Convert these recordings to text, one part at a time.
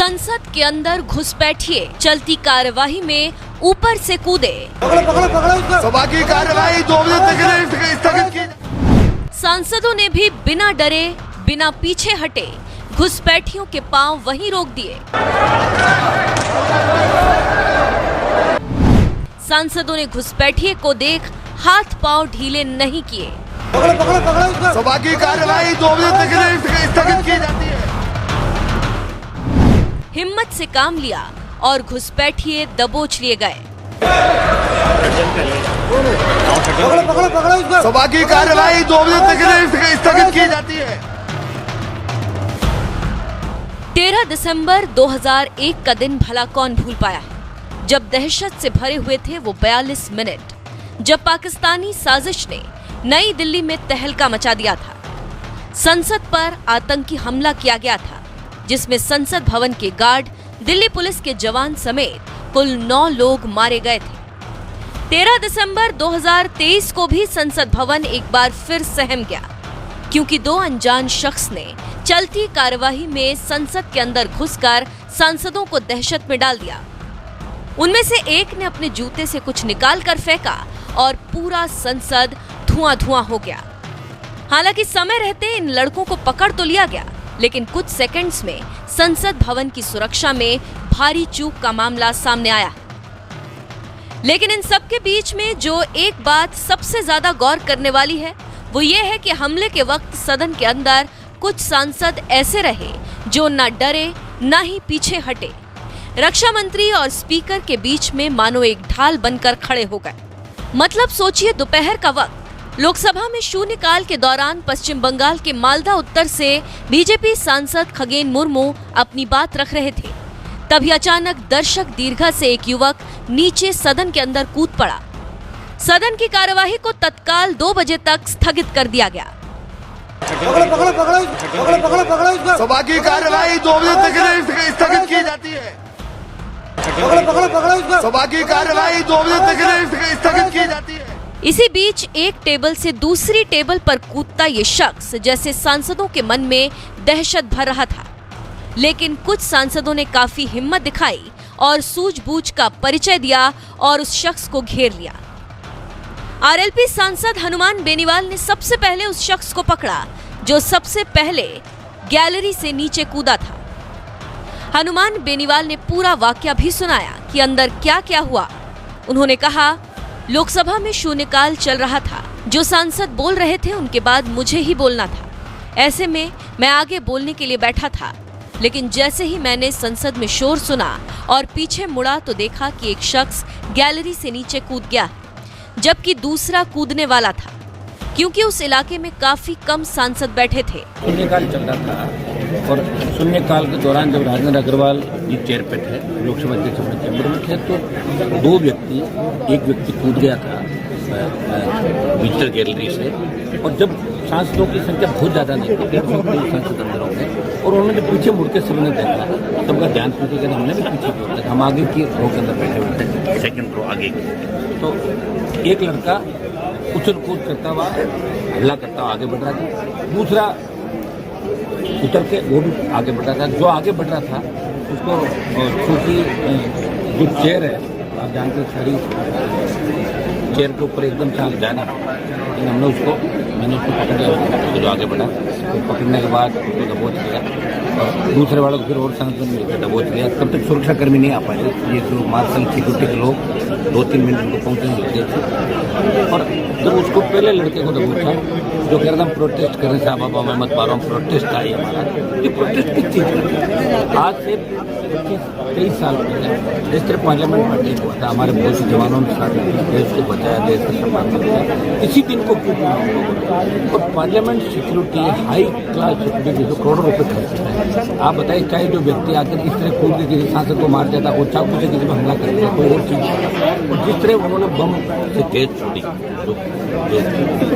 संसद के अंदर घुसपैठिए चलती कार्यवाही में ऊपर से कूदे। सभा की कार्यवाही 2 बजे तक स्थगित की। सांसदों ने भी बिना डरे बिना पीछे हटे घुसपैठियों के पांव वहीं रोक दिए। सांसदों ने घुसपैठिए को देख हाथ पांव ढीले नहीं किए। सभा की कार्यवाही 2 बजे तक स्थगित की जाती है। हिम्मत से काम लिया और घुसपैठिए दबोच लिए गए। सभा की कार्यवाही 2 बजे तक स्थगित की जाती है। 13 दिसंबर 2001 का दिन भला कौन भूल पाया है, जब दहशत से भरे हुए थे वो 42 मिनट, जब पाकिस्तानी साजिश ने नई दिल्ली में तहलका मचा दिया था। संसद पर आतंकी हमला किया गया था, जिसमें संसद भवन के गार्ड, दिल्ली पुलिस के जवान समेत कुल 9 लोग मारे गए थे। 13 दिसंबर 2023 को भी संसद भवन एक बार फिर सहम गया, क्योंकि 2 अनजान शख्स ने चलती कार्यवाही में संसद के अंदर घुसकर सांसदों को दहशत में डाल दिया। उनमें से एक ने अपने जूते से कुछ निकाल कर फेंका और पूरा संसद धुआं-धुआं हो गया। हालांकि समय रहते इन लड़कों को पकड़ तो लिया गया, लेकिन कुछ सेकंड्स में संसद भवन की सुरक्षा में भारी चूक का मामला सामने आया। लेकिन इन सब के बीच में जो एक बात सबसे ज्यादा गौर करने वाली है, वो ये है कि हमले के वक्त सदन के अंदर कुछ सांसद ऐसे रहे जो न डरे न ही पीछे हटे। रक्षा मंत्री और स्पीकर के बीच में मानो एक ढाल बनकर खड़े हो गए। मतलब सोचिए, दोपहर का वक्त, लोकसभा में शून्यकाल के दौरान पश्चिम बंगाल के मालदा उत्तर से बीजेपी सांसद खगेन मुर्मू अपनी बात रख रहे थे। तभी अचानक दर्शक दीर्घा से एक युवक नीचे सदन के अंदर कूद पड़ा। सदन की कार्यवाही को तत्काल 2 बजे तक स्थगित कर दिया गया। सभा की कार्यवाही 2 बजे तक स्थगित की जाती है। सभा की कार्यवाही 2 बजे तक स्थगित की जाती है। इसी बीच एक टेबल से दूसरी टेबल पर कूदता ये शख्स जैसे सांसदों के मन में दहशत भर रहा था। लेकिन कुछ सांसदों ने काफी हिम्मत दिखाई और सूझबूझ का परिचय दिया और उस शख्स को घेर लिया। आरएलपी सांसद हनुमान बेनीवाल ने सबसे पहले उस शख्स को पकड़ा जो सबसे पहले गैलरी से नीचे कूदा था। हनुमान बेनीवाल ने पूरा वाकया भी सुनाया कि अंदर क्या क्या हुआ। उन्होंने कहा, लोकसभा में शून्यकाल चल रहा था, जो सांसद बोल रहे थे उनके बाद मुझे ही बोलना था। ऐसे में मैं आगे बोलने के लिए बैठा था, लेकिन जैसे ही मैंने संसद में शोर सुना और पीछे मुड़ा तो देखा कि एक शख्स गैलरी से नीचे कूद गया, जबकि दूसरा कूदने वाला था, क्योंकि उस इलाके में काफी कम सांसद बैठे थे। शून्यकाल चल रहा था और शून्यकाल के दौरान जब राजेंद्र अग्रवाल जी चेयर पे थे, लोकसभा के चैम्बर में थे, तो 2 व्यक्ति, एक व्यक्ति कूद गया था विजिटर गैलरी से, और जब सांसदों की संख्या बहुत ज़्यादा नहीं थी, 150 सांसद अंदर होंगे, और उन्होंने जब पीछे मुड़ के सबने देखा तब उनका ध्यान पीछे कर, हमने भी पीछे बोलते थे, हम आगे की रो के अंदर बैठे हुए थे, सेकंड रो आगे की। तो एक लड़का उछल कूद करता हुआ, हल्ला करता हुआ आगे बढ़ रहा था, दूसरा उतर के वो भी आगे बढ़ रहा था। जो आगे बढ़ रहा था उसको छोटी जो चेयर है, आप जानते हैं, सारी चेयर के ऊपर एकदम से जाना, लेकिन मैंने उसको पकड़ लिया। जो आगे बढ़ा तो पकड़ने के बाद उसको दबोच लिया और दूसरे वालों को फिर और सांसद मिलकर दबोच लिया। तब तक सुरक्षाकर्मी नहीं आ पाए, ये जो मार्शल सिक्योरिटी के लोग 2-3 मिनट उनको पहुँचने लगे थे। और जब उसको पहले लड़के को दबोचा, जो कह रहा था हम प्रोटेस्ट कर रहे हैं, साहब मैं मत मारो, हम प्रोटेस्ट आई हमारा। ये प्रोटेस्ट किस चीज़ का? आज से 23 साल पहले इस तरह पार्लियामेंट में नहीं हुआ था। हमारे बहुत से जवानों ने साथ देश को बचाया, देश का सम्मान किया। इसी दिन को क्यों और parliament security, high class security जो करोड़ों रुपये खर्च है। आप बताइए, चाहे जो व्यक्ति आकर इस तरह कूद के किसी सांसद को मार देता, वो चाकू से किसी पर हमला कर दिया, कोई और चीज़, और जिस तरह उन्होंने बम से तेज छोड़ी,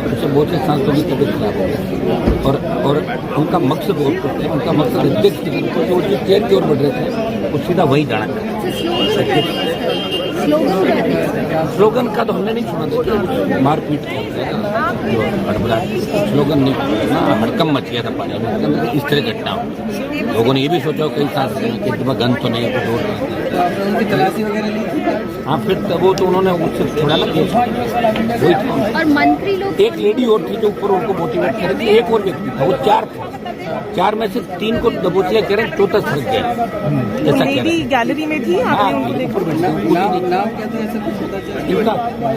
उससे बहुत से सांसदों की तबीयत खराब हो गई। और उनका मकसद बहुत करते हैं, उनका मकसद अध्यक्ष जो चेयर की ओर बढ़ रहे थे, वो सीधा वही जाना चाहते। स्लोगन का तो हमने नहीं सुना, देखिए मारपीट जो हड़बड़ा स्लोगन नहीं ना, हड़कम मच गया था पानी में, इस तरह घटना हो। लोगों ने ये भी सोचा कई सांसद कि गन तो नहीं है, उनकी तलाशी वगैरह ली। हाँ, फिर तब वो तो उन्होंने उससे छुड़ा लग गया। और मंत्री लोग, एक लेडी और थी जो ऊपर उनको मोटिवेट कर रही थी, एक और व्यक्ति था, वो चार में से 3 को दबोच लिया, कह रहे हैं चौथा सड़क गया। वो लेडी गैलरी में थी, आपने उनको देखा? नाम क्या था ऐसा कुछ पता चला इनका?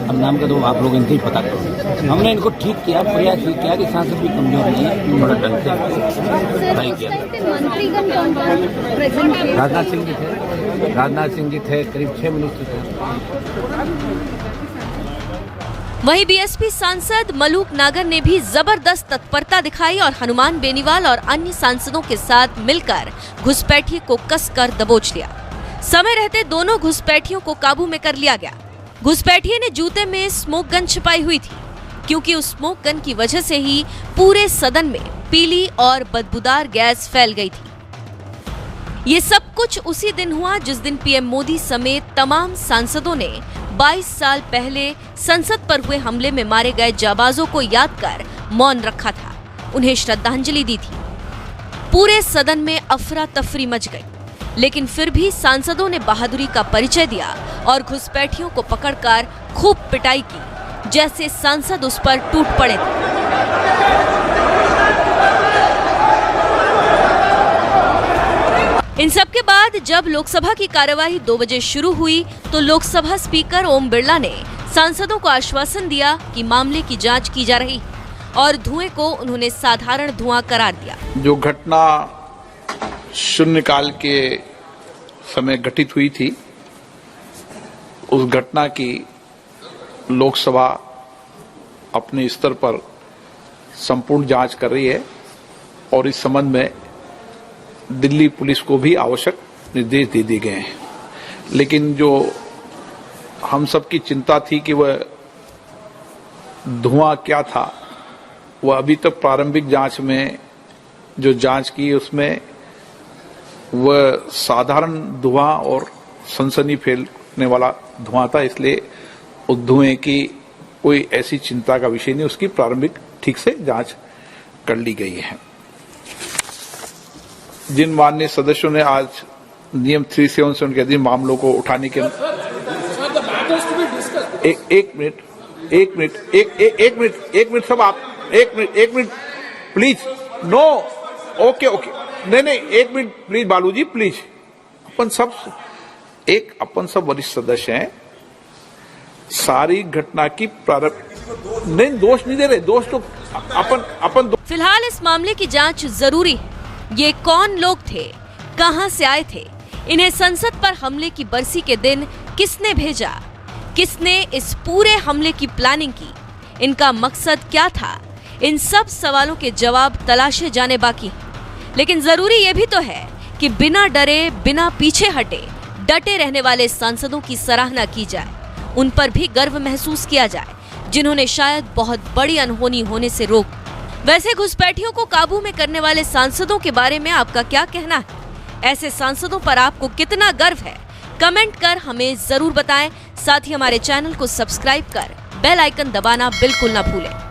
अब नाम का तो आप लोग इनसे ही पता करो। हमने इनको ठीक किया, प्रयास ये किया कि सांसद भी कमजोर नहीं है, थोड़ा ढंग से पढ़ाई किया। मंत्रीगण कौन प्रेजेंट थे? राजनाथ सिंह जी थे, करीब 6 मिनिस्टर थे। वहीं बीएसपी सांसद मलूक नागर ने भी जबरदस्त तत्परता दिखाई और हनुमान बेनीवाल और अन्य सांसदों के साथ मिलकर घुसपैठिए को कसकर दबोच लिया। समय रहते दोनों घुसपैठियों को काबू में कर लिया गया। घुसपैठिए ने जूते में स्मोक गन छिपाई हुई थी, क्योंकि उस स्मोक गन की वजह से ही पूरे सदन में पीली और बदबूदार गैस फैल गई थी। ये सब कुछ उसी दिन हुआ जिस दिन पीएम मोदी समेत तमाम सांसदों ने 22 साल पहले संसद पर हुए हमले में मारे गए जाबाजों को याद कर मौन रखा था, उन्हें श्रद्धांजलि दी थी। पूरे सदन में अफरा तफरी मच गई, लेकिन फिर भी सांसदों ने बहादुरी का परिचय दिया और घुसपैठियों को पकड़कर खूब पिटाई की, जैसे सांसद उस पर टूट पड़े थे। इन सब के बाद जब लोकसभा की कार्यवाही 2 बजे शुरू हुई तो लोकसभा स्पीकर ओम बिरला ने सांसदों को आश्वासन दिया कि मामले की जांच की जा रही और धुएं को उन्होंने साधारण धुआं करार दिया। जो घटना शून्यकाल के समय घटित हुई थी, उस घटना की लोकसभा अपने स्तर पर संपूर्ण जांच कर रही है और इस संबंध में दिल्ली पुलिस को भी आवश्यक निर्देश दे दिए गए हैं। लेकिन जो हम सबकी चिंता थी कि वह धुआं क्या था, वह अभी तक प्रारंभिक जांच में जो जांच की उसमें वह साधारण धुआं और सनसनी फैलने वाला धुआं था, इसलिए उस धुएं की कोई ऐसी चिंता का विषय नहीं, उसकी प्रारंभिक ठीक से जांच कर ली गई है। जिन माननीय सदस्यों ने आज नियम 377 के अधीन मामलों को उठाने के एक मिनट सब आप एक मिनट प्लीज, नो, ओके नहीं, एक मिनट प्लीज बालू जी, प्लीज। अपन सब वरिष्ठ सदस्य हैं, सारी घटना की प्रारंभ नहीं, दोष नहीं दे रहे, दोष तो अपन फिलहाल इस मामले की जांच जरूरी है। ये कौन लोग थे, कहां से आए थे, इन्हें संसद पर हमले की बरसी के दिन किसने भेजा, किसने इस पूरे हमले की प्लानिंग की, इनका मकसद क्या था, इन सब सवालों के जवाब तलाशे जाने बाकी हैं। लेकिन जरूरी ये भी तो है कि बिना डरे, बिना पीछे हटे, डटे रहने वाले सांसदों की सराहना की जाए, उन पर भी गर्व महसूस किया जाए, जिन्होंने शायद बहुत बड़ी अनहोनी होने से रोक। वैसे घुसपैठियों को काबू में करने वाले सांसदों के बारे में आपका क्या कहना है? ऐसे सांसदों पर आपको कितना गर्व है? कमेंट कर हमें जरूर बताएं। साथ ही हमारे चैनल को सब्सक्राइब कर बेल आइकन दबाना बिल्कुल ना भूलें।